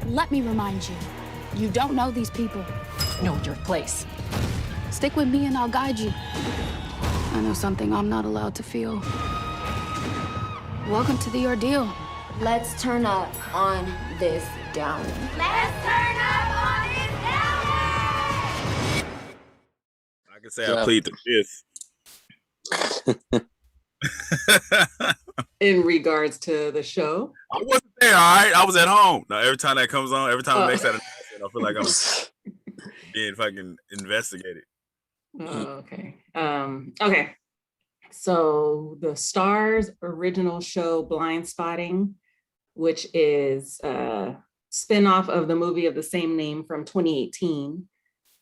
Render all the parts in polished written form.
Let me remind you, you don't know these people. Know your place. Stick with me and I'll guide you. I know something I'm not allowed to feel. Welcome to the ordeal. Let's turn up on this downy. Let's turn up on this downy! I can say I plead the fifth. In regards to the show, I wasn't there. All right, I was at home. Now every time that comes on, every time it makes that announcement, I feel like I'm being fucking investigated. Okay. Okay. So the Starz original show Blindspotting, which is a spinoff of the movie of the same name from 2018,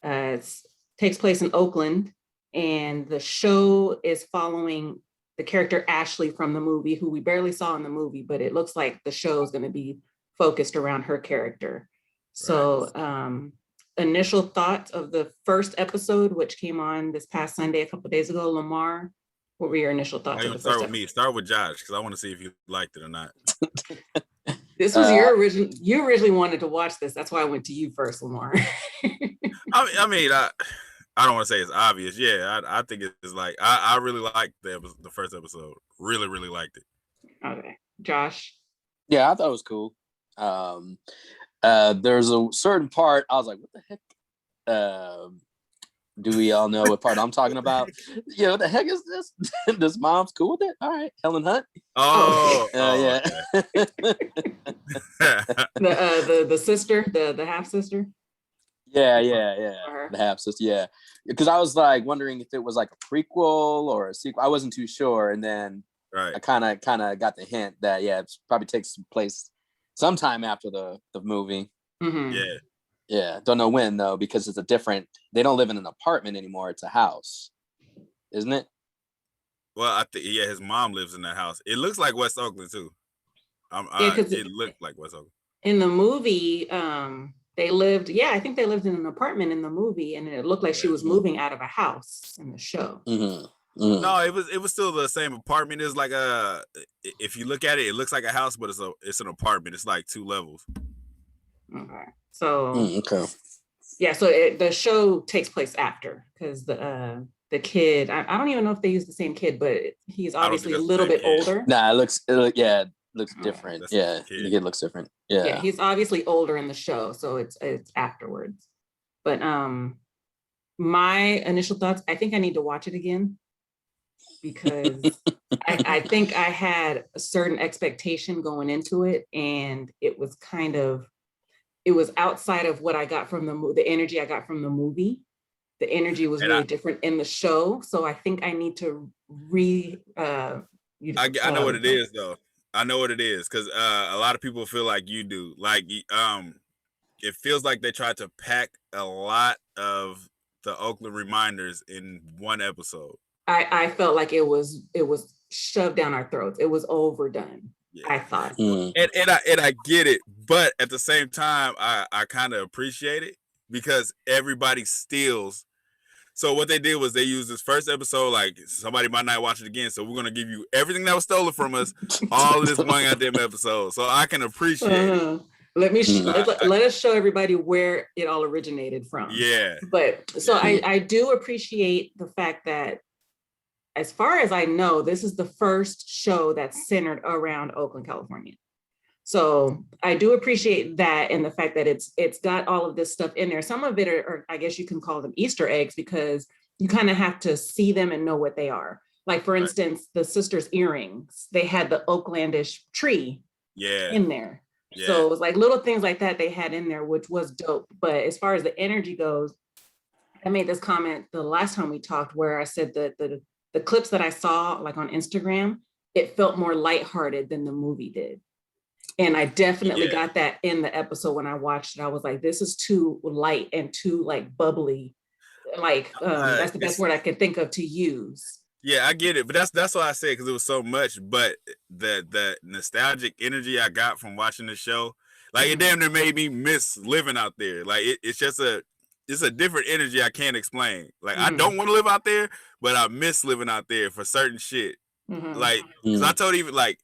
takes place in Oakland, and the show is following the character Ashley from the movie, who we barely saw in the movie, but it looks like the show is going to be focused around her character. So initial thoughts of the first episode, which came on this past Sunday, a couple of days ago. Lamar, what were your initial thoughts? Start with me. Start with Josh, because I want to see if you liked it or not. This was your original. You originally wanted to watch this. That's why I went to you first, Lamar. I don't want to say it's obvious. Yeah, I think it's like I really liked the first episode. Really, really liked it. Okay, Josh. Yeah, I thought it was cool. There's a certain part I was like, what the heck? Do we all know what part I'm talking about? Yeah, what the heck is this? This mom's cool with it? All right, Helen Hunt. Yeah. the sister, the half sister. Yeah. The half sister. Yeah, because I was like wondering if it was like a prequel or a sequel. I wasn't too sure, and then I kind of got the hint that it probably takes place sometime after the movie. Mm-hmm. Yeah. Don't know when though, because it's a different. They don't live in an apartment anymore. It's a house, isn't it? Well, I think his mom lives in that house. It looks like West Oakland too. It looked like West Oakland. In the movie, they lived. Yeah, I think they lived in an apartment in the movie, and it looked like she was moving out of a house in the show. Mm-hmm. Mm-hmm. No, it was still the same apartment. It's like if you look at it, it looks like a house, but it's an apartment. It's like 2 levels. Okay, so okay. Yeah, so the show takes place after, because the kid, I don't even know if they use the same kid, but he's obviously a little bit older. Nah, it looks different. The kid looks different. Yeah, he's obviously older in the show, so it's afterwards. But my initial thoughts, I think I need to watch it again, because I think I had a certain expectation going into it, and it was outside of what I got from the energy I got from the movie. The energy was really different in the show. So I think I need to I know what it is though. I know what it is, because a lot of people feel like you do. Like it feels like they tried to pack a lot of the Oakland reminders in one episode. I felt like it was shoved down our throats. It was overdone. Yeah. I thought. And I get it, but at the same time, I kind of appreciate it, because everybody steals. So what they did was they used this first episode, like somebody might not watch it again, so we're gonna give you everything that was stolen from us, all of this one goddamn episode, so I can appreciate it. Let us show everybody where it all originated from. Yeah. But so I do appreciate the fact that, as far as I know, this is the first show that's centered around Oakland, California. So I do appreciate that, and the fact that it's got all of this stuff in there. Some of it are, I guess you can call them Easter eggs, because you kind of have to see them and know what they are. Like, for instance, the sisters' earrings, they had the Oaklandish tree in there. Yeah. So it was like little things like that they had in there, which was dope. But as far as the energy goes, I made this comment the last time we talked, where I said that the clips that I saw, like on Instagram, it felt more lighthearted than the movie did. And I definitely got that in the episode when I watched it. I was like, this is too light and too like bubbly. Like that's the best word I could think of to use. Yeah, I get it. But that's why I said, because it was so much. But the nostalgic energy I got from watching the show, like it damn near made me miss living out there. Like it's just it's a different energy I can't explain. Like I don't want to live out there, but I miss living out there for certain shit. Like, because I told even like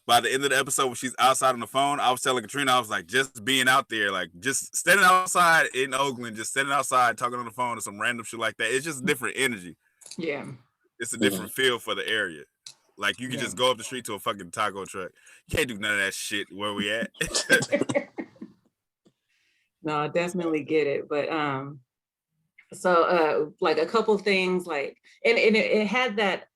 by the end of the episode when she's outside on the phone, I was telling Katrina, I was like, just being out there, like just standing outside in Oakland, just standing outside talking on the phone or some random shit like that. It's just different energy. Yeah. It's a different feel for the area. Like you can just go up the street to a fucking taco truck. You can't do none of that shit where we at. No, I definitely get it. But so like a couple things like and it had that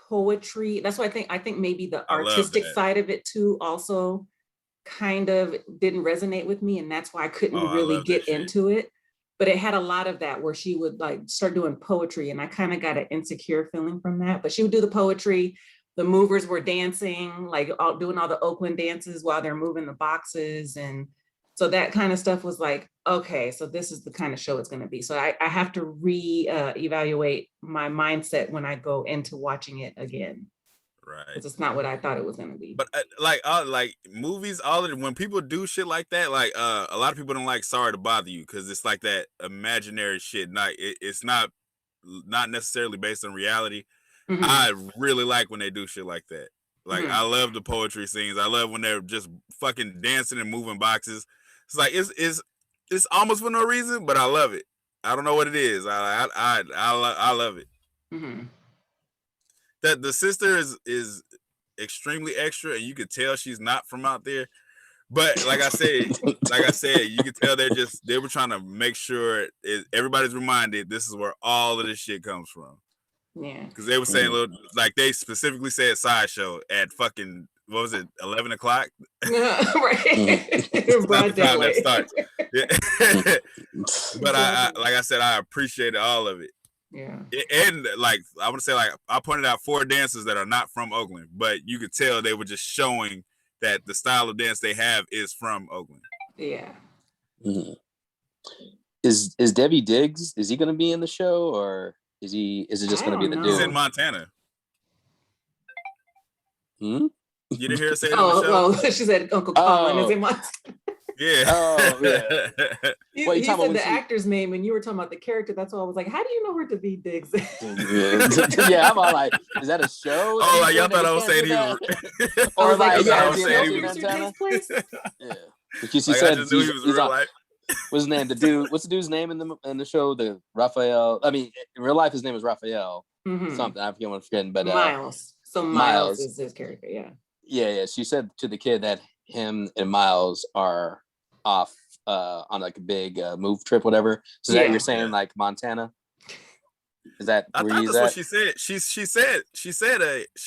poetry. That's why I think maybe the artistic side of it too also kind of didn't resonate with me, and that's why I couldn't really get into it. But it had a lot of that where she would like start doing poetry, and I kind of got an insecure feeling from that. But she would do the poetry. The movers were dancing, like doing all the Oakland dances while they're moving the boxes, and so that kind of stuff was like, okay, so this is the kind of show it's going to be. So I have to evaluate my mindset when I go into watching it again. Right. Because it's not what I thought it was going to be. But like movies, all of it, when people do shit like that, like a lot of people don't like Sorry to Bother You because it's like that imaginary shit. It's not necessarily based on reality. Mm-hmm. I really like when they do shit like that. Like I love the poetry scenes. I love when they're just fucking dancing and moving boxes. It's like it's almost for no reason, but I love it. I don't know what it is. I love it. Mm-hmm. That the sister is extremely extra, and you could tell she's not from out there. But like I said, you could tell they were trying to make sure everybody's reminded this is where all of this shit comes from. Yeah, because they were saying like they specifically said sideshow at fucking what was it 11 o'clock? Right. Not the time that starts. Yeah. But I like I said, I appreciated all of it. Yeah. And like I want to say, like I pointed out 4 dancers that are not from Oakland, but you could tell they were just showing that the style of dance they have is from Oakland. Yeah. Mm-hmm. Is Debbie Diggs? Is he going to be in the show, or is it just going to be the dude? He's in Montana. Hmm? You didn't hear her say it on the show? Oh, she said Uncle Colin is in Montana. Yeah. Oh, yeah. You said the actor's name, and you were talking about the character. That's why I was like, how do you know where to be Diggs? Yeah, I'm all like, is that a show? Oh, like y'all thought I was saying he was. Or like, yeah, I was saying he was Montana? Yeah. Because you said I just knew he was real life. What's his name? What's the dude's name in the show? The Raphael. I mean, in real life, his name is Raphael. Mm-hmm. Something I forget what I'm forgetting, but Miles. So Miles is his character. Yeah. Yeah. She said to the kid that him and Miles are off on like a big move trip, whatever. So that you're saying like Montana? Is that? I thought that's what she said. She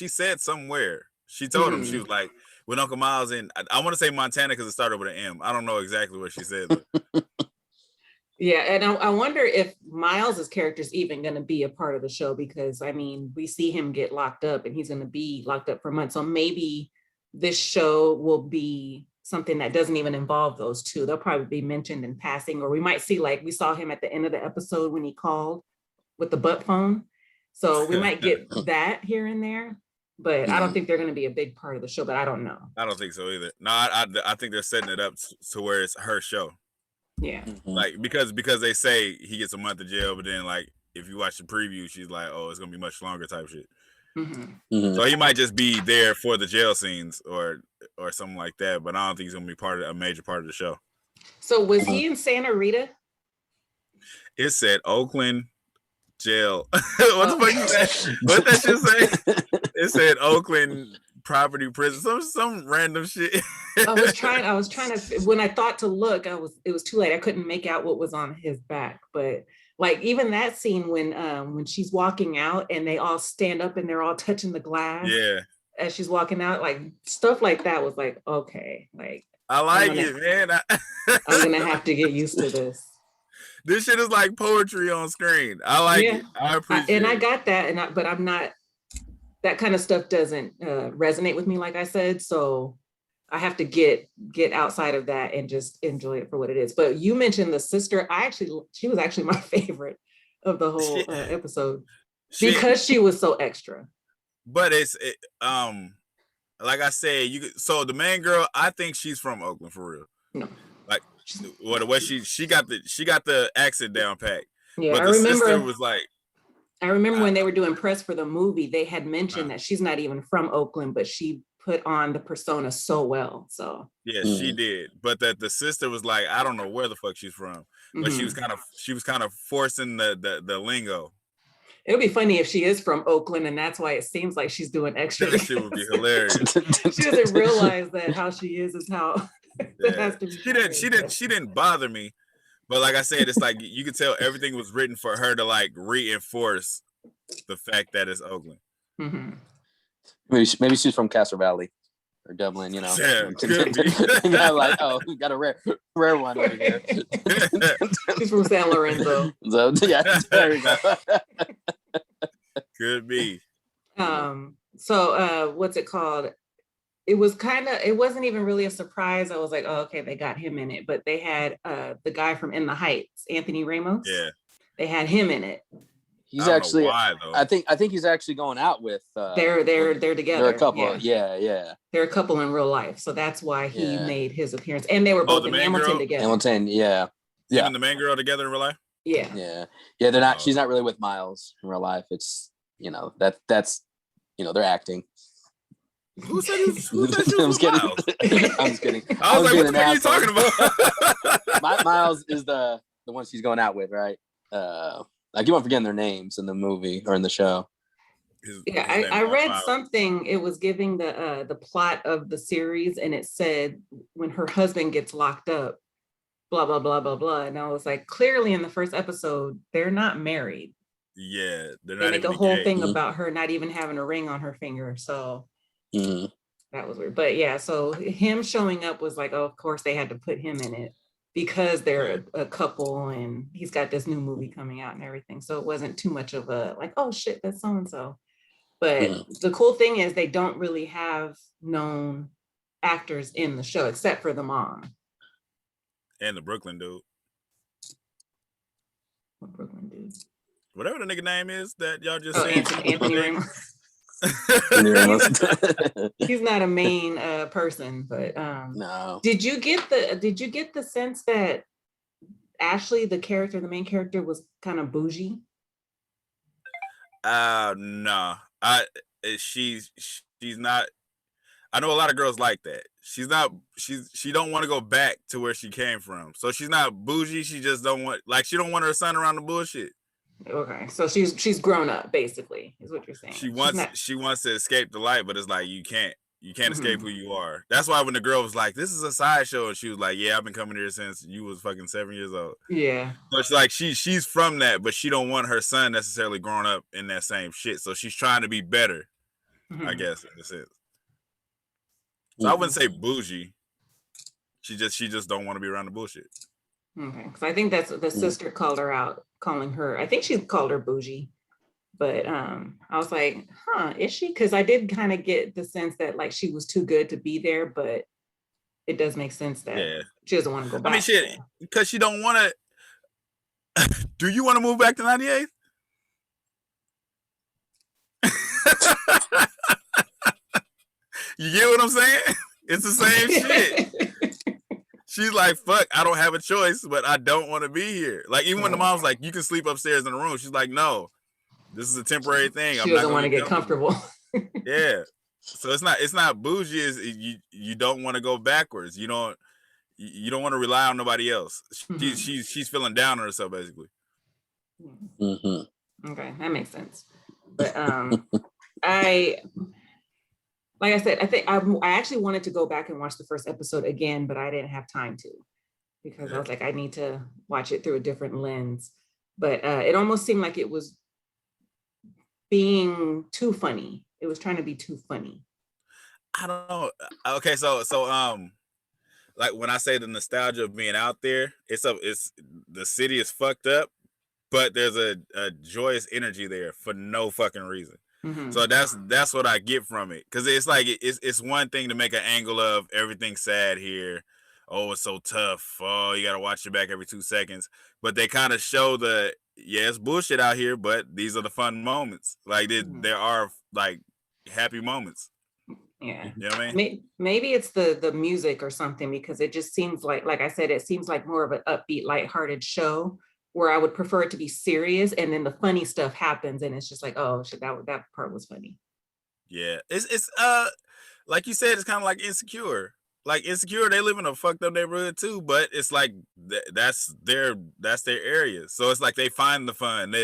said somewhere. She told him, she was like, with Uncle Miles in, I want to say Montana because it started with an M. I don't know exactly what she said. Yeah, and I wonder if Miles's character is even going to be a part of the show, because I mean, we see him get locked up and he's going to be locked up for months. So maybe this show will be something that doesn't even involve those two. They'll probably be mentioned in passing, or we might see, like we saw him at the end of the episode when he called with the butt phone. So we might get that here and there. But I don't think they're going to be a big part of the show, but I don't know. I don't think so either. No, I think they're setting it up to where it's her show. Yeah. Like, because they say he gets a month of jail, but then like, if you watch the preview, she's like, oh, it's going to be much longer type shit. Mm-hmm. So he might just be there for the jail scenes or something like that, but I don't think he's going to be a major part of the show. So was he in Santa Rita? It said Oakland jail. What the fuck you said? What that shit say? It said Oakland property prison. Some random shit. I was trying to when I thought to look, it was too late. I couldn't make out what was on his back. But like even that scene when she's walking out and they all stand up and they're all touching the glass. Yeah. As she's walking out, like stuff like that was like, okay, like I like it, man. I'm gonna have to get used to this. This shit is like poetry on screen. I like it. I appreciate it. And I got that, but I'm not, that kind of stuff doesn't resonate with me, like I said. So I have to get outside of that and just enjoy it for what it is. But you mentioned the sister. She was actually my favorite of the whole episode because she was so extra. But like I said, so the main girl, I think she's from Oakland for real. No. Like the way she got the accent down pat. Yeah, but the sister was like, I remember when they were doing press for the movie, they had mentioned that she's not even from Oakland, but she put on the persona so well. So yeah, she did. But that the sister was like, I don't know where the fuck she's from, but she was kind of forcing the lingo. It'll be funny if she is from Oakland and that's why it seems like she's doing extra. That shit would be hilarious. She doesn't realize that how she is how it has to be. She didn't bother me, but like I said, it's like you could tell everything was written for her to like reinforce the fact that it's Oakland. Mm-hmm. Maybe she's from Castro Valley or Dublin, you know. Yeah, could be. Like, oh, we got a rare one over here. She's from San Lorenzo. So yeah, there you go. Could be. So what's it called? It wasn't even really a surprise. I was like, oh, okay, they got him in it. But they had the guy from In the Heights, Anthony Ramos. Yeah. They had him in it. He's actually why, I think he's actually going out with they're together. They're a couple. Yeah. They're a couple in real life. So that's why he made his appearance. And they were both in Hamilton together. Hamilton, yeah. Him and the main girl together in real life? Yeah. They're not she's not really with Miles in real life. It's that's they're acting. Who said she was kidding. Miles? I'm just kidding. I was like, what the fuck are you talking about? Miles is the one she's going out with, right? I keep on forgetting their names in the movie or in the show. I read something. It was giving the plot of the series, and it said when her husband gets locked up, blah blah blah blah blah. And I was like, clearly in the first episode, they're not married. Yeah, they're not. They make a whole thing about her not even having a ring on her finger. So that was weird. But yeah, so him showing up was like, oh, of course they had to put him in it because they're a couple and he's got this new movie coming out and everything. So it wasn't too much of a like, oh shit, that's so-and-so. But the cool thing is they don't really have known actors in the show except for the mom. And the Brooklyn dude. What Brooklyn dude? Whatever the nigga name is that y'all just said. Anthony Ramos. He's not a main person, but no. Did you get the sense that Ashley, the main character, was kind of bougie? No. She's not. I know a lot of girls like that. She don't want to go back to where she came from. So she's not bougie. She just don't want she don't want her son around the bullshit. Okay, so she's grown up, basically, is what you're saying. She wants to escape the light, but it's like you can't escape who you are. That's why when the girl was like, "This is a sideshow," and she was like, "Yeah, I've been coming here since you was fucking 7 years old." Yeah. So it's like she's from that, but she don't want her son necessarily growing up in that same shit. So she's trying to be better, I guess, in a sense. So I wouldn't say bougie. She just don't want to be around the bullshit. Okay, because I think that's what the sister called her out, calling her. I think she called her bougie, but I was like, is she? Because I did kind of get the sense that like she was too good to be there, but it does make sense that she doesn't want to go back. I mean, shit, because she don't want to. Do you want to move back to 98th? You get what I'm saying? It's the same shit. She's like, fuck, I don't have a choice, but I don't want to be here. Like, even when the mom's like, you can sleep upstairs in the room, she's like, no, this is a temporary thing. She doesn't want to get comfortable. Yeah. So it's not bougie, you don't want to go backwards. You don't want to rely on nobody else. She's feeling down on herself, basically. Okay, that makes sense. But like I said, I think I actually wanted to go back and watch the first episode again, but I didn't have time to because I was like, I need to watch it through a different lens. But it almost seemed like it was being too funny. It was trying to be too funny. I don't know. Okay, so like when I say the nostalgia of being out there, it's the city is fucked up, but there's a joyous energy there for no fucking reason. So that's what I get from it, because it's like it's one thing to make an angle of everything sad here. Oh, it's so tough. Oh, you gotta watch your back every 2 seconds. But they kind of show it's bullshit out here, but these are the fun moments. Like there are like happy moments. Yeah, you know what I mean? Maybe it's the music or something, because it just seems like I said, it seems like more of an upbeat, lighthearted show, where I would prefer it to be serious, and then the funny stuff happens and it's just like, oh shit, that part was funny. Yeah, it's like you said, it's kind of like Insecure. Like Insecure, they live in a fucked up neighborhood too, but it's like that's their area. So it's like they find the fun.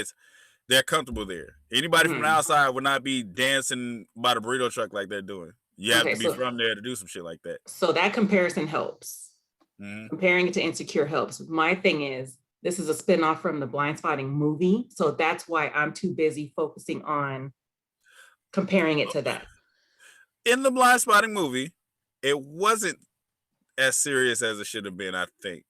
They're comfortable there. Anybody from the outside would not be dancing by the burrito truck like they're doing. You have to be from there to do some shit like that. So that comparison helps. Comparing it to Insecure helps. My thing is, this is a spinoff from the Blindspotting movie. So that's why I'm too busy focusing on comparing it to that. In the Blindspotting movie, it wasn't as serious as it should have been, I think.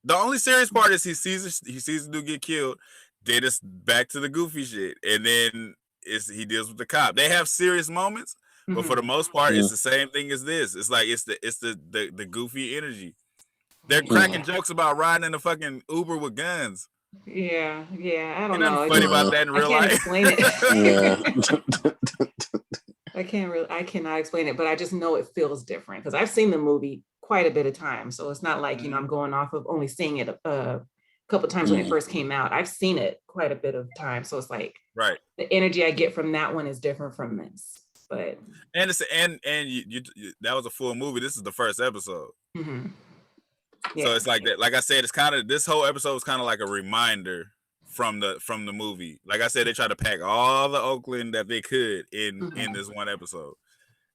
The only serious part is he sees the dude get killed, then it's back to the goofy shit, and then he deals with the cop. They have serious moments, but for the most part, it's the same thing as this. It's like it's the goofy energy. They're cracking jokes about riding in a fucking Uber with guns. Yeah, I don't know. Funny about that in real life. Explain it. I cannot explain it, but I just know it feels different because I've seen the movie quite a bit of time. So it's not like, I'm going off of only seeing it a couple times when it first came out. I've seen it quite a bit of time. So it's like, the energy I get from that one is different from this. But and it's you that was a full movie. This is the first episode. So it's like that. Like I said, it's kind of, this whole episode is kind of like a reminder from the movie. Like I said, they tried to pack all the Oakland that they could in this one episode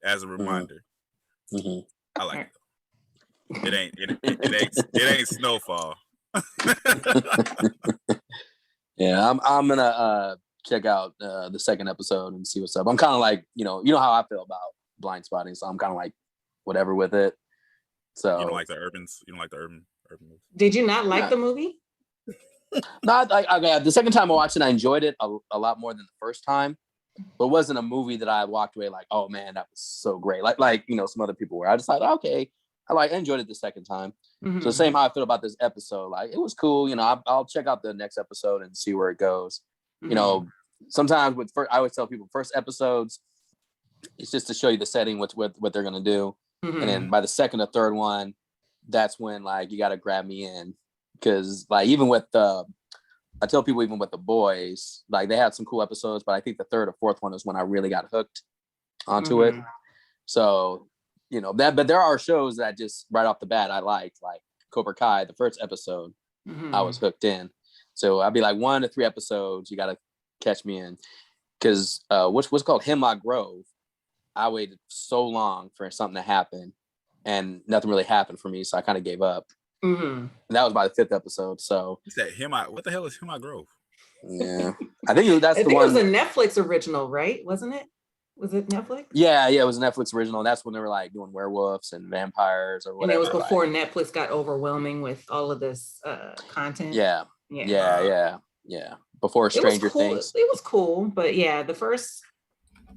as a reminder. I like it. It ain't Snowfall. Yeah, I'm gonna check out the second episode and see what's up. I'm kind of like, you know how I feel about Blindspotting, so I'm kind of like whatever with it. So you don't like the urbans? You don't like the urban movies? Did you not like the movie? Not like, okay, the second time I watched it, I enjoyed it a lot more than the first time, but it wasn't a movie that I walked away like, oh man, that was so great. Like some other people were. I decided, okay, I enjoyed it the second time. So same how I feel about this episode. Like it was cool. I'll check out the next episode and see where it goes. Sometimes I always tell people first episodes, it's just to show you the setting, what they're gonna do. And then by the second or third one, that's when like you got to grab me in, because like even with I tell people even with The Boys, like they had some cool episodes, but I think the third or fourth one is when I really got hooked onto it. So but there are shows that just right off the bat I liked, like Cobra Kai. The first episode I was hooked in. So I'd be like 1 to 3 episodes, you got to catch me in, because what's called Hemlock Grove. I waited so long for something to happen and nothing really happened for me. So I kind of gave up. And that was by the 5th episode. So you said Hemlock. What the hell is Hemlock Grove? Yeah. I think that's the one. It was a Netflix original, right? Wasn't it? Was it Netflix? Yeah, it was a Netflix original. That's when they were like doing werewolves and vampires or whatever. And it was before Netflix got overwhelming with all of this content. Yeah. Before Stranger Things. It was cool, but yeah, the first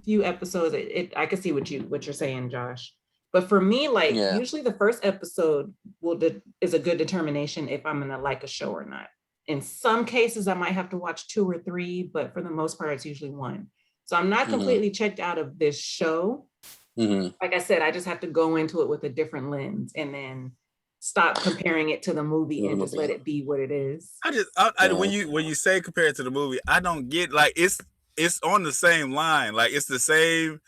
few episodes, I could see what you're saying, Josh. But for me, usually the first episode is a good determination if I'm gonna like a show or not. In some cases, I might have to watch 2 or 3, but for the most part, it's usually 1. So I'm not completely checked out of this show. Like I said, I just have to go into it with a different lens and then stop comparing it to the movie and just let it be what it is. When you say compare it to the movie, I don't get, like, it's on the same line. Like it's the same.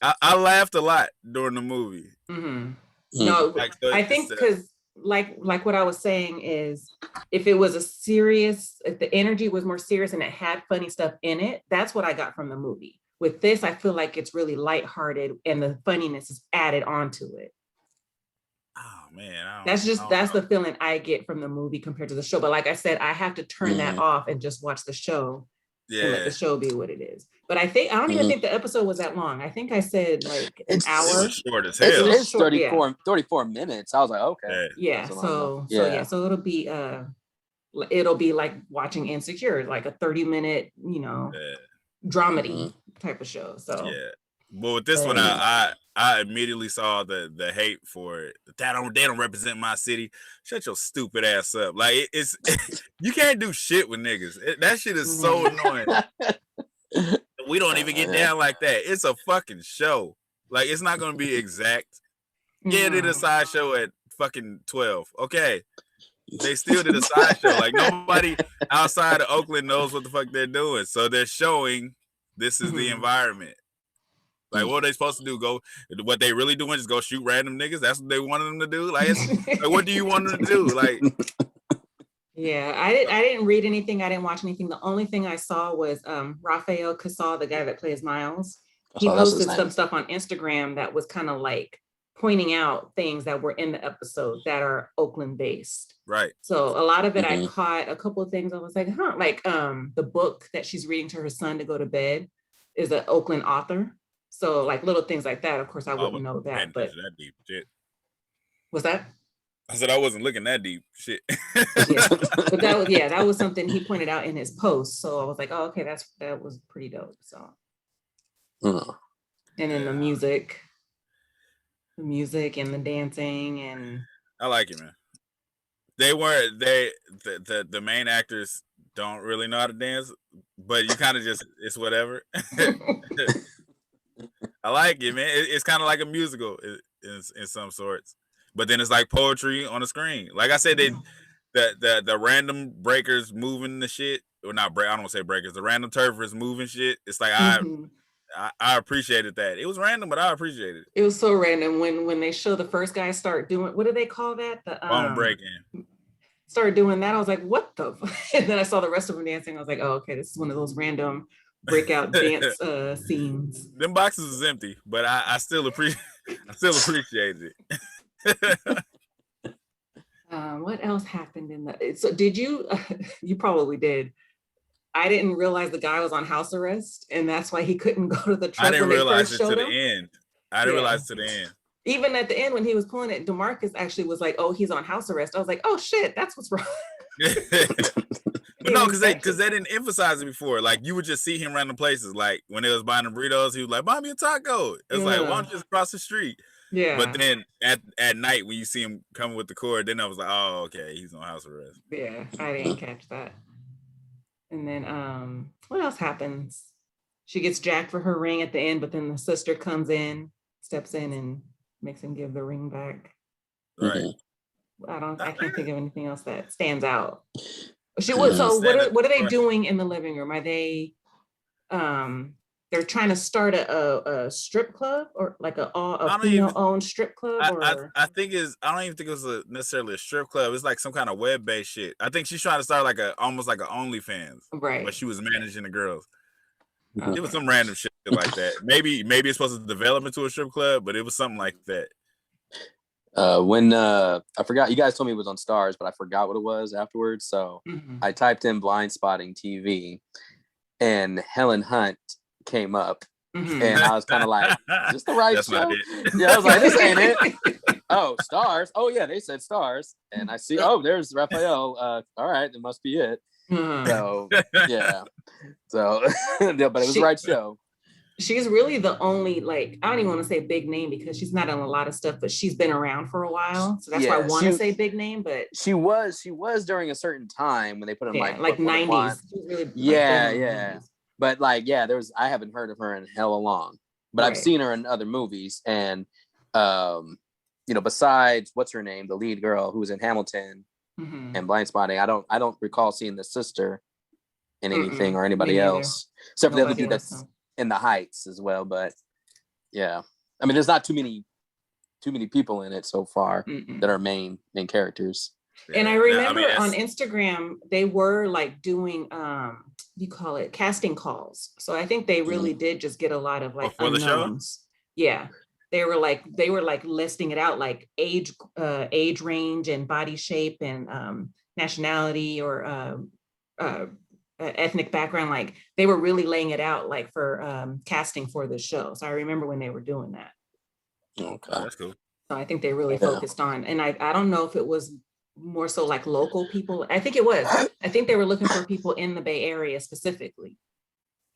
I laughed a lot during the movie. No, I think because like what I was saying is, if the energy was more serious and it had funny stuff in it, that's what I got from the movie. With this, I feel like it's really lighthearted and the funniness is added onto it. Oh man, that's the feeling I get from the movie compared to the show. But like I said, I have to turn that off and just watch the show. And let the show be what it is. But I don't even think the episode was that long. I think I said like an hour. It's short as hell. It's 34 minutes. I was like, okay. Yeah. So it'll be like watching Insecure, like a 30-minute, dramedy type of show. So yeah. But with this one, I immediately saw the hate for it. They don't represent my city. Shut your stupid ass up. Like it's you can't do shit with niggas. That shit is so annoying. We don't even get down like that. It's a fucking show. Like it's not gonna be exact. Yeah, they did a sideshow at fucking 12. Okay. They still did a sideshow. Like nobody outside of Oakland knows what the fuck they're doing. So they're showing this is the environment. Like, what are they supposed to do? Go? What they really doing is go shoot random niggas? That's what they wanted them to do? Like, what do you want them to do? Like, yeah, I didn't read anything. I didn't watch anything. The only thing I saw was Rafael Casal, the guy that plays Miles. He posted some stuff on Instagram that was kind of like pointing out things that were in the episode that are Oakland based. Right. So a lot of it, I caught a couple of things. I was like, huh, like the book that she's reading to her son to go to bed is an Oakland author. So like little things like that. Of course, I wouldn't know that. But that deep shit. What's that? I said I wasn't looking that deep. Shit. Yeah. But that was something he pointed out in his post. So I was like, oh, okay, that was pretty dope. So and then the music and the dancing, and I like it, man. The main actors don't really know how to dance, but you kind of just, it's whatever. I like it, man. It's kind of like a musical in some sorts, but then it's like poetry on the screen. Like I said, the random breakers moving the shit, or not break. I don't want to say breakers. The random turfers moving shit. It's like I appreciated that. It was random, but I appreciated it. It was so random when they show the first guy start doing, what do they call that? The bone breaking. Started doing that. I was like, what the? And then I saw the rest of them dancing. I was like, oh, okay, this is one of those random breakout dance scenes. Them boxes is empty, but I still appreciated it. What else happened in the? So did you? You probably did. I didn't realize the guy was on house arrest, and that's why he couldn't go to the truck. I didn't realize it to the end. I didn't realize it to the end. Even at the end when he was pulling it, DeMarcus actually was like, "Oh, he's on house arrest." I was like, "Oh shit, that's what's wrong." But no, because they didn't emphasize it before. Like you would just see him random places. Like when they was buying the burritos, he was like, "Buy me a taco." It's like, why don't you just cross the street? Yeah. But then at night when you see him coming with the cord, then I was like, "Oh, okay, he's on house arrest." Yeah, I didn't catch that. And then what else happens? She gets jacked for her ring at the end, but then the sister comes in, steps in, and makes him give the ring back. Right. I can't think of anything else that stands out. So what are they doing in the living room? Are they they're trying to start a strip club, or like a female-owned strip club? I think I don't even think it was necessarily a strip club. It's like some kind of web-based shit. I think she's trying to start like almost like an OnlyFans, right? But she was managing the girls. It was some random shit like that. Maybe it's supposed to develop into a strip club, but it was something like that. When I forgot, you guys told me it was on Starz, but I forgot what it was afterwards. So I typed in Blindspotting TV, and Helen Hunt came up, and I was kind of like, "Is this the right That's show?" not it. Yeah, I was like, "This ain't it." Oh, Starz. Oh yeah, they said Starz, and I see. Oh, there's Raphael. All right, that must be it. So yeah, so yeah, but it was the right show. She's really the only, like, I don't even want to say big name because she's not in a lot of stuff, but she's been around for a while. So that's why I want to say big name, but she was during a certain time when they put in like 90s. Really, yeah. But like, I haven't heard of her in hella long, but I've seen her in other movies. And, besides what's her name, the lead girl who was in Hamilton and Blindspotting, I don't recall seeing the sister in anything or anybody else, except for the other dude that's in the Heights as well. But yeah, I mean, there's not too many people in it so far that are main characters. And I remember on Instagram they were like doing you call it casting calls. So I think they really did just get a lot of like unknowns. Yeah. They were like listing it out, like age range and body shape and nationality or ethnic background. Like they were really laying it out like for casting for the show. So I remember when they were doing that. Okay, that's cool. So I think they really focused on, and I don't know if it was more so like local people. I think it was. I think they were looking for people in the Bay Area specifically.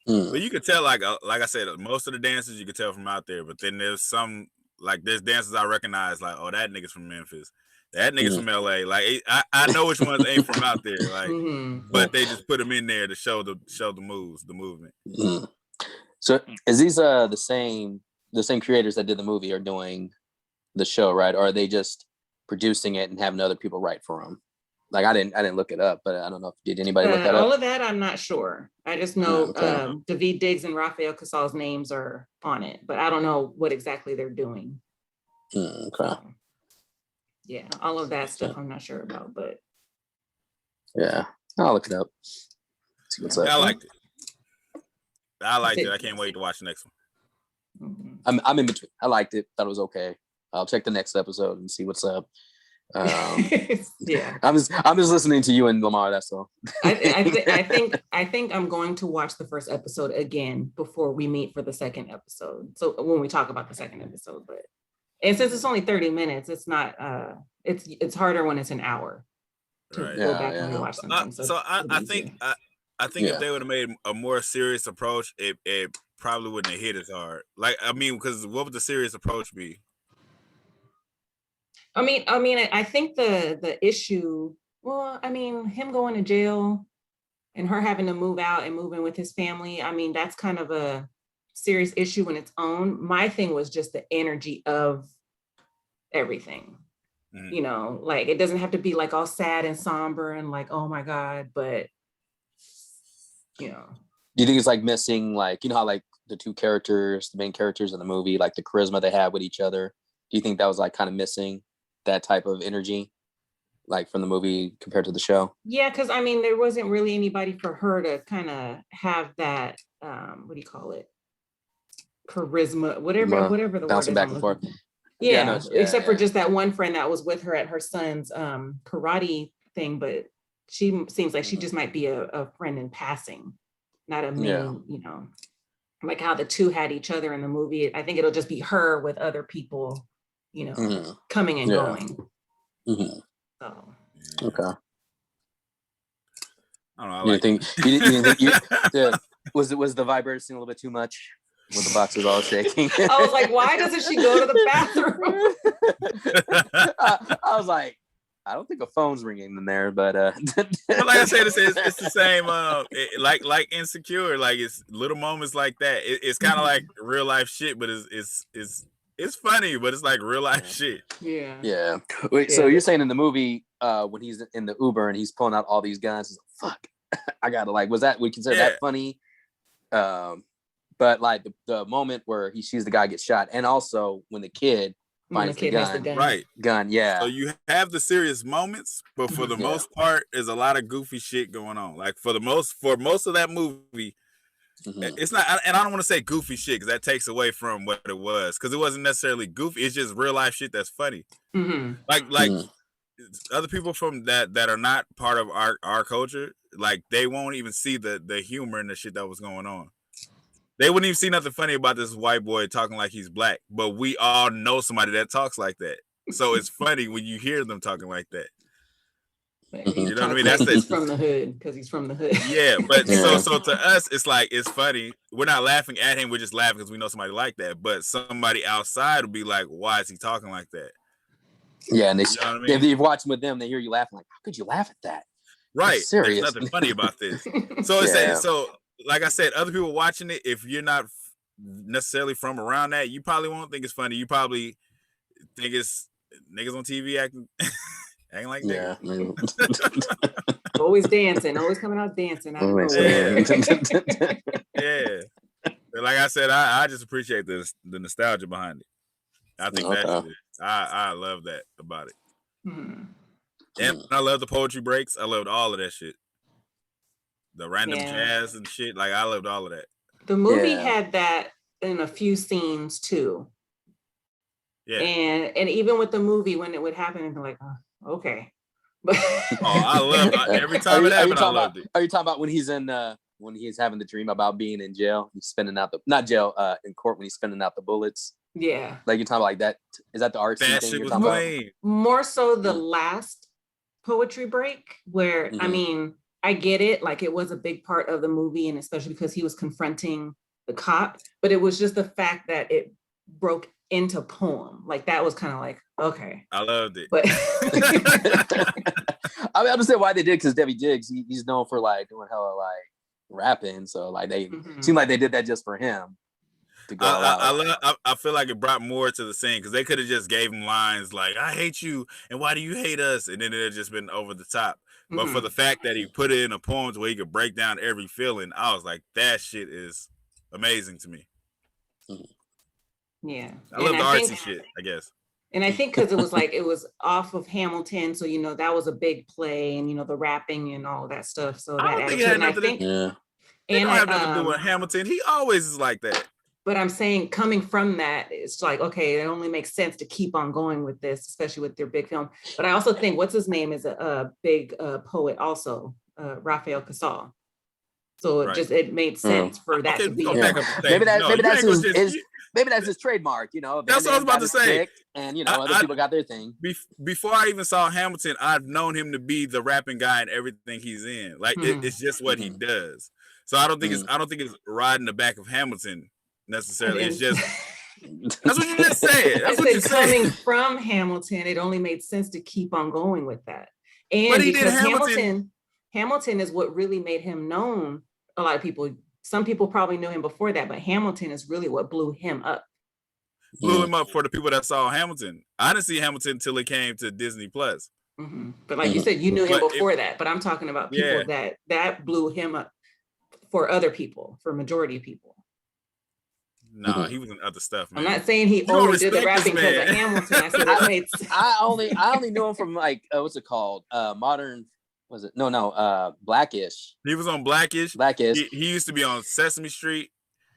Well, you could tell, like I said, most of the dances you could tell from out there, but then there's some, like there's dances I recognize, like, oh, that nigga's from Memphis, that nigga's from LA. Like I know which ones ain't from out there, like, but they just put them in there to show the moves, the movement. So is these the same creators that did the movie are doing the show, right? Or are they just producing it and having other people write for them? Like I didn't look it up, but I don't know if did anybody look that all up? of that I'm not sure. I just know Daveed Diggs and Rafael Casal's names are on it, but I don't know what exactly they're doing. Okay. Yeah, all of that stuff I'm not sure about, but yeah, I'll look it up. See what's up. I liked it. I can't wait to watch the next one. Mm-hmm. I'm in between. I liked it. Thought it was okay. I'll check the next episode and see what's up. Yeah, I'm just listening to you and Lamar. That's all. I think I'm going to watch the first episode again before we meet for the second episode. So when we talk about the second episode, and since it's only 30 minutes, it's not. It's harder when it's an hour to go back and rewatch something. I think if they would have made a more serious approach, it probably wouldn't have hit as hard. Like I mean, because what would the serious approach be? I mean, I think the issue, well, I mean, him going to jail and her having to move out and move in with his family, I mean, that's kind of a serious issue in its own. My thing was just the energy of everything. Mm-hmm. You know, like it doesn't have to be like all sad and somber and like, oh my God, but you know. Do you think it's like missing, like, you know how like the the main characters in the movie, like the charisma they have with each other? Do you think that was like kind of missing that type of energy, like from the movie compared to the show? Yeah, because I mean, there wasn't really anybody for her to kind of have that, what do you call it? Charisma, whatever the bouncing word back is. and forth. Yeah, except for just that one friend that was with her at her son's karate thing, but she seems like she just might be a friend in passing, not a main, you know, like how the two had each other in the movie. I think it'll just be her with other people, you know, coming and going. Mm-hmm. So okay. I don't know. You didn't think was the vibrator scene a little bit too much? When the box is all shaking. I was like, why doesn't she go to the bathroom? I was like, I don't think a phone's ringing in there, but but like I said, it's the same. Like Insecure, like it's little moments like that. It's kind of like real life shit, but it's funny, but it's like real life shit. Yeah. Yeah. Wait, so you're saying in the movie, when he's in the Uber and he's pulling out all these guns, he's like, fuck, I gotta like, was that, we consider that funny? But like the moment where he sees the guy get shot, and also when the kid finds the gun. Right. Gun, yeah. So you have the serious moments, but for the most part, there's a lot of goofy shit going on. Like for most of that movie, it's not, and I don't want to say goofy shit because that takes away from what it was, because it wasn't necessarily goofy. It's just real life shit that's funny. Mm-hmm. Like other people from that are not part of our culture, like they won't even see the humor in the shit that was going on. They wouldn't even see nothing funny about this white boy talking like he's black, but we all know somebody that talks like that. So it's funny when you hear them talking like that. You know what I mean? That's he's from the hood, because he's from the hood. Yeah, but so to us, it's like, it's funny. We're not laughing at him. We're just laughing because we know somebody like that. But somebody outside would be like, why is he talking like that? Yeah, and you know what I mean? if you're watching with them, they hear you laughing. Like, how could you laugh at that? Right. Serious. There's nothing funny about this. So it's so. Like I said, other people watching it, if you're not necessarily from around that, you probably won't think it's funny. You probably think it's niggas on TV acting like that. Yeah. Always dancing, always coming out dancing. Yeah. But like I said, I just appreciate the nostalgia behind it. I think that's it. I love that about it. Mm-hmm. And I love the poetry breaks. I loved all of that shit. The random jazz and shit, like I loved all of that. The movie had that in a few scenes too. Yeah, and even with the movie, when it would happen, and like, oh, okay. But I love every time it happened. I loved it. Are you talking about when he's having the dream about being in jail? He's spinning out not jail, in court when he's spinning out the bullets. Yeah, like you're talking about like that. Is that the art scene thing you're talking about? More so the last poetry break, where I mean, I get it. Like it was a big part of the movie, and especially because he was confronting the cop, but it was just the fact that it broke into poem. Like that was kind of like, okay. I loved it. But I mean, I understand why they did, because Debbie Diggs, he's known for like doing hella like rapping. So like they seemed like they did that just for him to go out. I feel like it brought more to the scene because they could have just gave him lines like "I hate you" and "Why do you hate us?" and then it had just been over the top. But for the fact that he put it in a poem where he could break down every feeling, I was like, that shit is amazing to me. Yeah, I love the artsy shit, I guess. And I think because it was like it was off of Hamilton, so that was a big play, and the rapping and all that stuff. So that added to it. And I think, it don't have nothing to do with Hamilton. He always is like that. But I'm saying coming from that, it's like, okay, it only makes sense to keep on going with this, especially with their big film. But I also think what's his name is a big poet also, Raphael Casal. So it made sense for that to be. Maybe that's his trademark, That's what I was about to say. And other people got their thing. Before I even saw Hamilton, I've known him to be the rapping guy in everything he's in. Like it's just what he does. So I don't think it's riding the back of Hamilton necessarily. It's just that's what you just said. That's what you said. Coming from Hamilton, it only made sense to keep on going with that. And because Hamilton is what really made him known. A lot of people, some people probably knew him before that, but Hamilton is really what blew him up. Blew him up for the people that saw Hamilton. I didn't see Hamilton until it came to Disney Plus. But like you said, you knew him before that. But I'm talking about people that blew him up for other people, for majority of people. No, he was in other stuff, man. I'm not saying he only did the rapping because of Hamilton. I said it made sense. I only knew him from like what's it called? Modern. Was it? No, Blackish. He was on Blackish. He used to be on Sesame Street.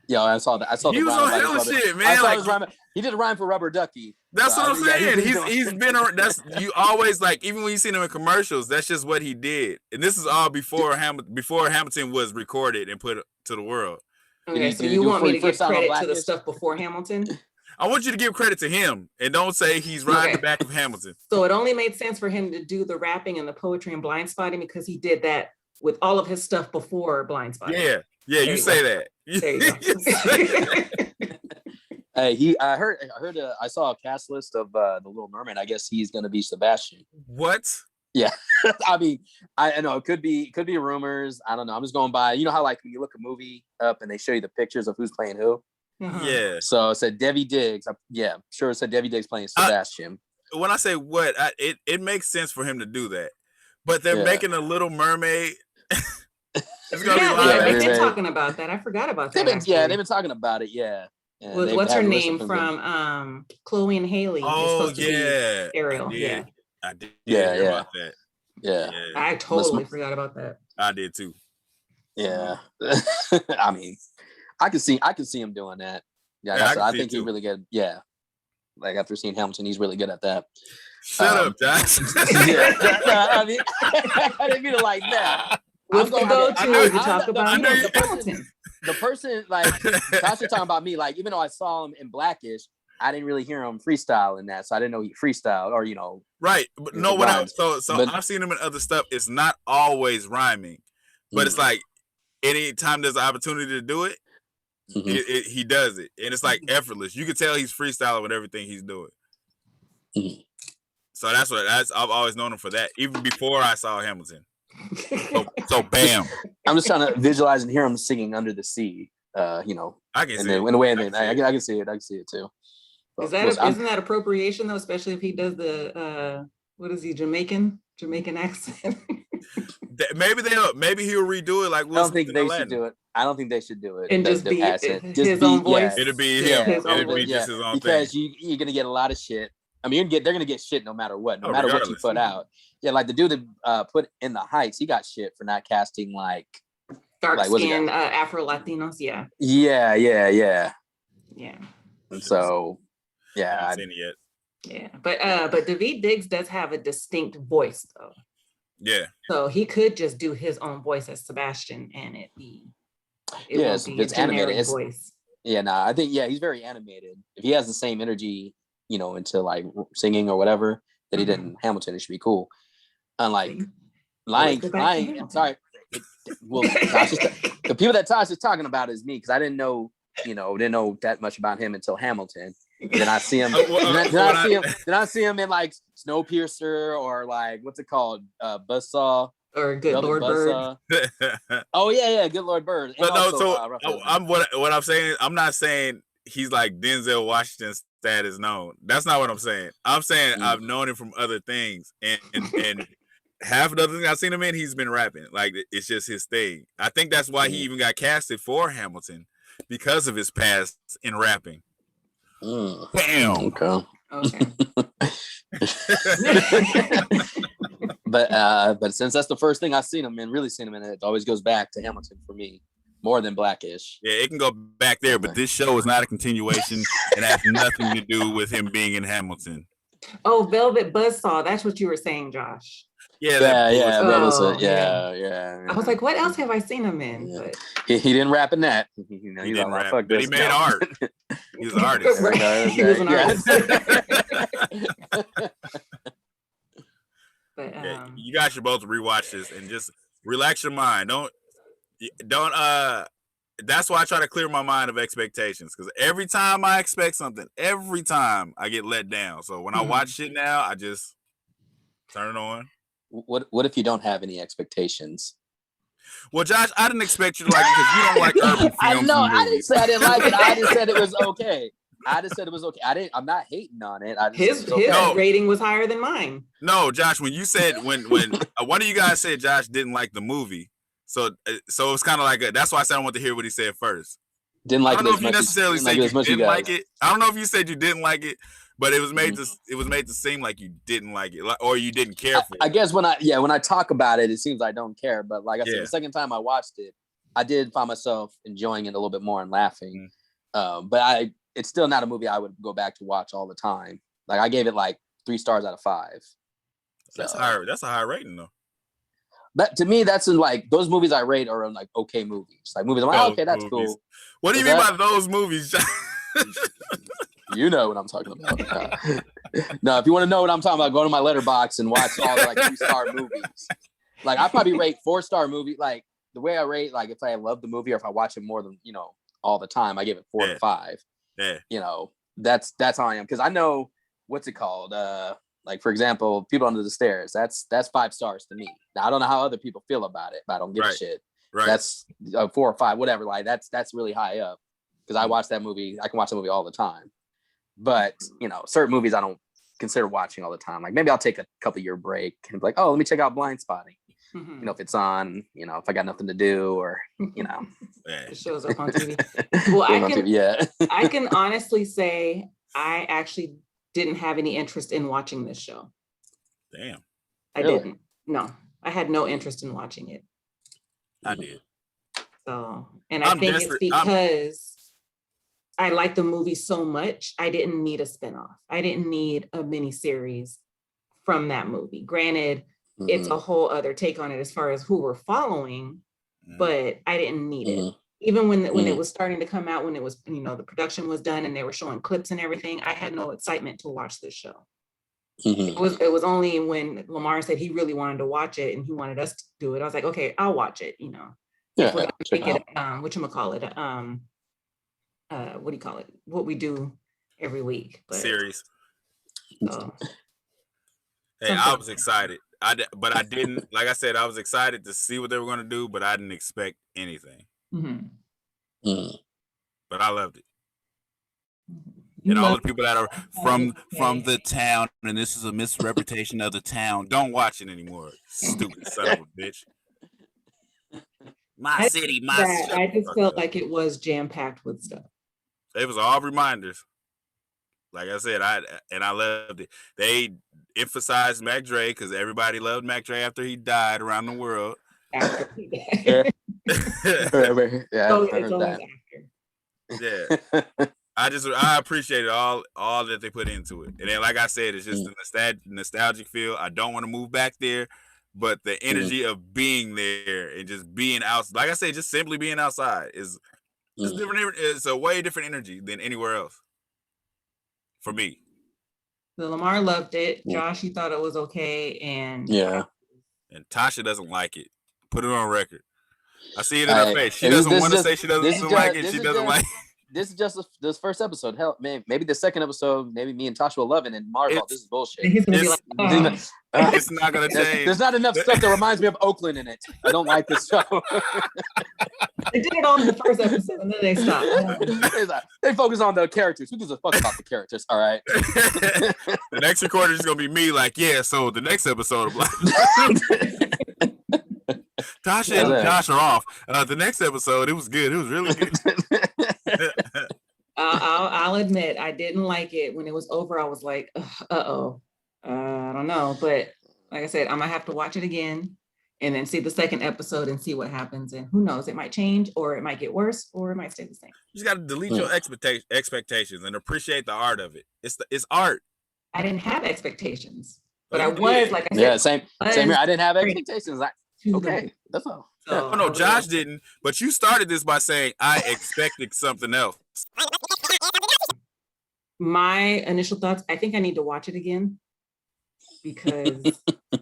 Yo, I saw that. He was on hella shit, man. He did a rhyme for Rubber Ducky. That's what I'm saying. He's been. That's you always like. Even when you see him in commercials, that's just what he did. And this is all before Hamilton was recorded and put to the world. Okay, so you want me to give credit to the stuff before Hamilton? I want you to give credit to him and don't say he's riding the back of Hamilton. So it only made sense for him to do the rapping and the poetry and Blindspotting because he did that with all of his stuff before Blindspotting. Yeah, you say that. There you go. Hey, I saw a cast list of The Little Mermaid. I guess he's gonna be Sebastian. What? Yeah, I mean, I know it could be rumors. I don't know. I'm just going by. You know how like you look a movie up and they show you the pictures of who's playing who. Yeah. So it said Debbie Diggs. Yeah, sure. It said Debbie Diggs playing Sebastian. When I say what, it makes sense for him to do that, but they're making a Little Mermaid. It's gonna be live. They've been talking about that. I forgot about that. They've been talking about it. Yeah. What's her name from Chloe and Haley? Oh yeah, Ariel. I did. Yeah. About that. Yeah. I totally forgot about that. I did too. Yeah. I mean, I could see him doing that. Yeah, I think he's really good. Yeah. Like after seeing Hamilton, he's really good at that. Shut up, Josh. I mean, I didn't mean it like that. What's the go-to to talk about Hamilton? The person, like, Tasha talking about me, like, even though I saw him in Blackish, I didn't really hear him freestyle in that, so I didn't know he freestyled or Right, but no, I've seen him in other stuff. It's not always rhyming, but it's like anytime there's an opportunity to do it, he does it, and it's like effortless. You can tell he's freestyling with everything he's doing. So I've always known him for that, even before I saw Hamilton. So bam. I'm just trying to visualize and hear him singing Under the Sea. I can see it. In a way, I can see it. I can see it too. Isn't that appropriation though? Especially if he does the what is he, Jamaican accent? Maybe he'll redo it. Like I don't think they should do it. I don't think they should do it. And just be his own voice. It'll be him. It'll be just his own thing. Because you're gonna get a lot of shit. I mean, they're gonna get shit no matter what. No matter what you put out. Yeah, like the dude that put In the Heights, he got shit for not casting like dark skin Afro Latinos. Yeah. Yeah. And so, I haven't seen it yet. Yeah, but Daveed Diggs does have a distinct voice though. Yeah. So he could just do his own voice as Sebastian, and it won't be it's a generic animated voice. Yeah, I think he's very animated. If he has the same energy, into like singing or whatever that he did in Hamilton, it should be cool. Unlike lying. Sorry. The people that Tosh is talking about is me because I didn't know that much about him until Hamilton. Then I see him. Then I see him in like Snowpiercer or like what's it called, Buzzsaw or Good Lord Bird. Oh yeah, Good Lord Bird. But no, so what I'm saying is I'm not saying he's like Denzel Washington status known. That's not what I'm saying. I'm saying I've known him from other things, and half of the other things I've seen him in, he's been rapping. Like it's just his thing. I think that's why he even got casted for Hamilton because of his past in rapping. Damn. Okay. But since that's the first thing I've seen him in, really seen him in, it always goes back to Hamilton for me. More than Blackish. Yeah, it can go back there, but this show is not a continuation. It has nothing to do with him being in Hamilton. Oh, Velvet Buzzsaw. That's what you were saying, Josh. Yeah. I was like, what else have I seen him in? Yeah. But he didn't rap in that. He didn't rap, but he made art. He was an artist. He was an artist. But you guys should both rewatch this and just relax your mind. Don't that's why I try to clear my mind of expectations, because every time I expect something, every time I get let down. So when I watch shit now, I just turn it on. What if you don't have any expectations? Well, Josh, I didn't expect you to like it because you don't like urban films. I didn't say I didn't like it. I just said it was okay. I'm not hating on it. His rating was higher than mine. No, Josh, when you said when one of you guys said Josh didn't like the movie. So it's kind of like that's why I said I want to hear what he said first. Didn't like it. I don't know if you necessarily said you didn't like it. I don't know if you said you didn't like it, but it was made to seem like you didn't like it, or you didn't care for it. I guess when I talk about it, it seems I don't care. But like I said, the second time I watched it, I did find myself enjoying it a little bit more and laughing. But it's still not a movie I would go back to watch all the time. Like I gave it like 3 stars out of 5. That's high. That's a high rating though. But to me, that's in like those movies I rate are in like okay movies. Like movies I'm like, okay, that's cool. What do you mean by those movies? You know what I'm talking about. No, if you want to know what I'm talking about, go to my letterbox and watch all the like 3-star movies. Like I probably rate 4-star movie. Like the way I rate, like if I love the movie or if I watch it more than all the time, I give it 4 to 5. Yeah. That's how I am, because I know what's it called. Like for example, People Under the Stairs. That's 5 stars to me. Now I don't know how other people feel about it, but I don't give a shit. Right. That's 4 or 5, whatever. Like that's really high up, because I watch that movie. I can watch that movie all the time. But certain movies I don't consider watching all the time. Like maybe I'll take a couple year break and be like, oh, let me check out Blindspotting. If it's on, if I got nothing to do, or it shows up on TV. Well, I can honestly say I actually didn't have any interest in watching this show. Damn. I didn't. No, I had no interest in watching it. I did. So, and I think it's because I like the movie so much, I didn't need a spinoff. I didn't need a miniseries from that movie. Granted, it's a whole other take on it as far as who we're following, but I didn't need it. Even when it was starting to come out, when it was, the production was done and they were showing clips and everything, I had no excitement to watch this show. It was only when Lamar said he really wanted to watch it and he wanted us to do it, I was like, okay, I'll watch it, Yeah. What do you call it? What do you call it? What we do every week. But, series. Hey, I was excited. But I didn't, like I said, I was excited to see what they were going to do, but I didn't expect anything. But I loved it. And all the people that are from the town, and this is a misrepresentation of the town, don't watch it anymore. Stupid son of a bitch. My city, my city. I just felt like it was jam-packed with stuff. It was all reminders. Like I said, I loved it. They emphasized Mac Dre because everybody loved Mac Dre after he died around the world. After he died. I appreciated all that they put into it. And then, like I said, it's just the nostalgic feel. I don't want to move back there, but the energy of being there and just being out, like I said, just simply being outside is different. It's a way different energy than anywhere else. For me. So Lamar loved it. Josh, he thought it was okay. And and Tasha doesn't like it. Put it on record. I see it in her face. She doesn't want to say she doesn't like it. She doesn't like it. this is just this first episode. Hell, maybe the second episode, maybe me and Tasha will love it. And Marvel, this is bullshit. He's gonna be like, it's not gonna change. There's not enough stuff that reminds me of Oakland in it. I don't like this show. They did it all in the first episode, and then they stopped. They focus on the characters. Who gives a fuck about the characters? All right. The next recording is gonna be me. Like, yeah. So the next episode of Tasha and Josh are off. The next episode, it was good. It was really good. I'll admit, I didn't like it. When it was over, I was like, I don't know. But like I said, I'm gonna have to watch it again and then see the second episode and see what happens. And who knows, it might change, or it might get worse, or it might stay the same. You just got to delete your expectations and appreciate the art of it. It's art. I didn't have expectations, but I was, like I said. Yeah, same here. I didn't have expectations. Okay, that's all. So, no, Josh didn't. But you started this by saying I expected something else. My initial thoughts, I think I need to watch it again because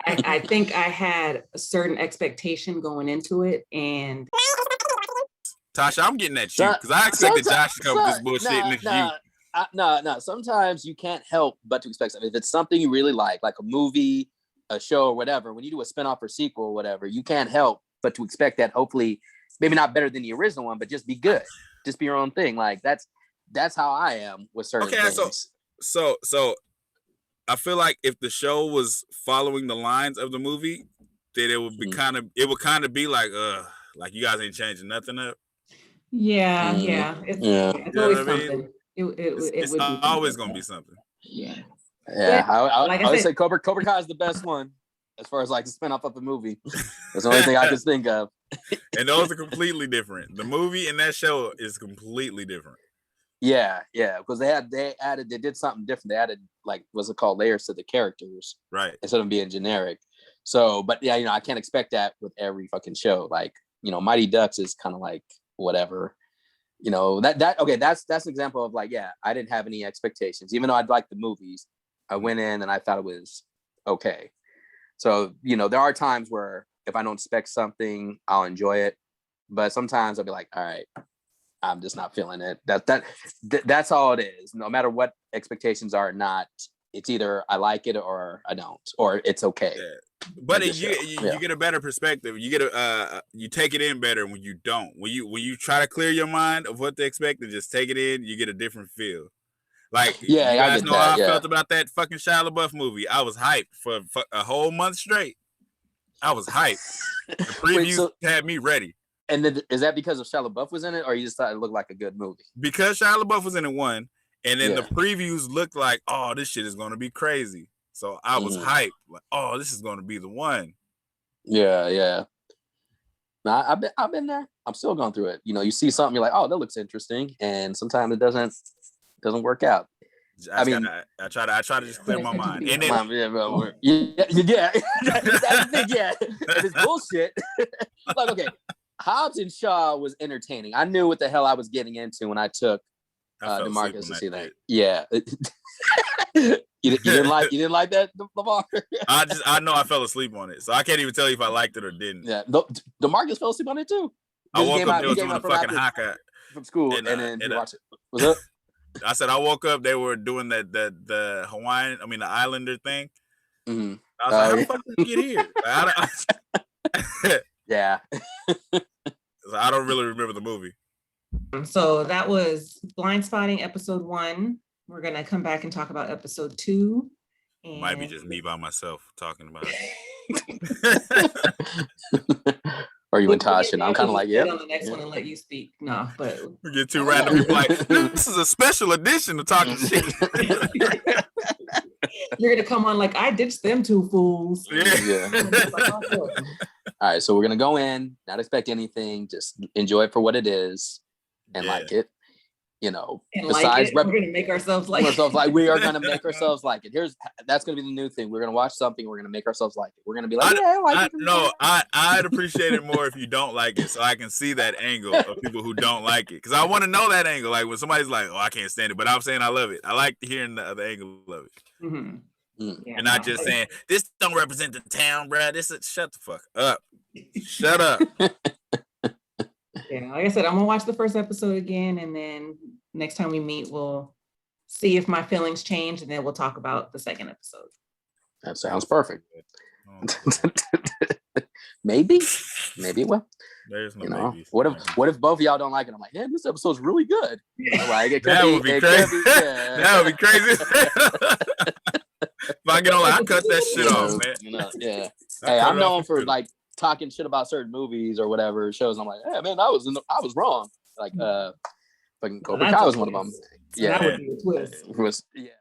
I think I had a certain expectation going into it, and Tasha, I'm getting at you because I expected Josh to come with this bullshit, and it's you. No. Sometimes you can't help but to expect something. If it's something you really like a movie, a show, or whatever, when you do a spinoff or sequel or whatever, you can't help but to expect that hopefully, maybe not better than the original one, but just be good. Just be your own thing. Like that's how I am with certain things. So I feel like if the show was following the lines of the movie, then it would be kind of be like you guys ain't changing nothing up. Yeah. It's always something. It's always gonna be something. Yeah. Yeah, I would say Cobra Kai is the best one as far as like the spinoff of a movie. That's the only thing I can think of. And those are completely different. The movie and that show is completely different. Yeah, because they did something different. They added like what's it called, layers to the characters, right? Instead of being generic. So, but yeah, I can't expect that with every fucking show. Like, Mighty Ducks is kind of like whatever. That's an example of like, yeah, I didn't have any expectations, even though I'd like the movies. I went in and I thought it was okay. So, there are times where if I don't expect something, I'll enjoy it. But sometimes I'll be like, all right, I'm just not feeling it. That's all it is. No matter what expectations are or not, it's either I like it or I don't, or it's okay. Yeah. But you get a better perspective. You get you take it in better when you don't. When you try to clear your mind of what to expect and just take it in, you get a different feel. Like, you guys know how I felt about that fucking Shia LaBeouf movie. I was hyped for a whole month straight. I was hyped. The previews had me ready. And then, is that because of Shia LaBeouf was in it, or you just thought it looked like a good movie? Because Shia LaBeouf was in it, one, and then the previews looked like, oh, this shit is going to be crazy. So I was hyped. Like, oh, this is going to be the one. Yeah. Now, I've been there. I'm still going through it. You see something, you're like, oh, that looks interesting, and sometimes it doesn't work out. I try to just clear my mind. And then, it's bullshit. Like, okay, Hobbs and Shaw was entertaining. I knew what the hell I was getting into when I took DeMarcus to see that. Yeah. You didn't like that, Lamar? I know I fell asleep on it, so I can't even tell you if I liked it or didn't. Yeah, DeMarcus fell asleep on it too. I woke up, they were doing a fucking haka from school, and then you watch it. What's up? I said I woke up, they were doing the Hawaiian, the Islander thing. Mm-hmm. I was like, how the fuck did you get here? Yeah. So I don't really remember the movie. So that was Blindspotting episode 1. We're gonna come back and talk about episode 2. And... Might be just me by myself talking about it. Or you and Tasha, and I'm kind of like, yeah. On the next one and let you speak. No, but we get too random. People like, this is a special edition of Talking Shit. You're gonna come on like I ditched them two fools. Yeah. All right, so we're gonna go in, not expect anything, just enjoy it for what it is, and like it. And besides, we're gonna make ourselves like it. We are gonna make ourselves like it. That's gonna be the new thing. We're gonna watch something. We're gonna make ourselves like it. We're gonna be like, I like it. No, I'd appreciate it more if you don't like it, so I can see that angle of people who don't like it, because I want to know that angle. Like when somebody's like, "Oh, I can't stand it," but I'm saying I love it. I like hearing the other angle of it, and not just saying this don't represent the town, bro. Shut the fuck up. Shut up. Yeah, like I said, I'm gonna watch the first episode again, and then next time we meet, we'll see if my feelings change, and then we'll talk about the second episode. That sounds perfect. Maybe it will. There's no maybes. What if both of y'all don't like it? I'm like, this episode's really good. Like it could that would be crazy. That would be crazy. If I get on, I cut that shit off, man. Yeah. Hey, I'm known for like talking shit about certain movies or whatever shows. I'm like, hey man, I was wrong. Like fucking Cobra Kai was one of them. Yeah. That would be a twist. It was, yeah.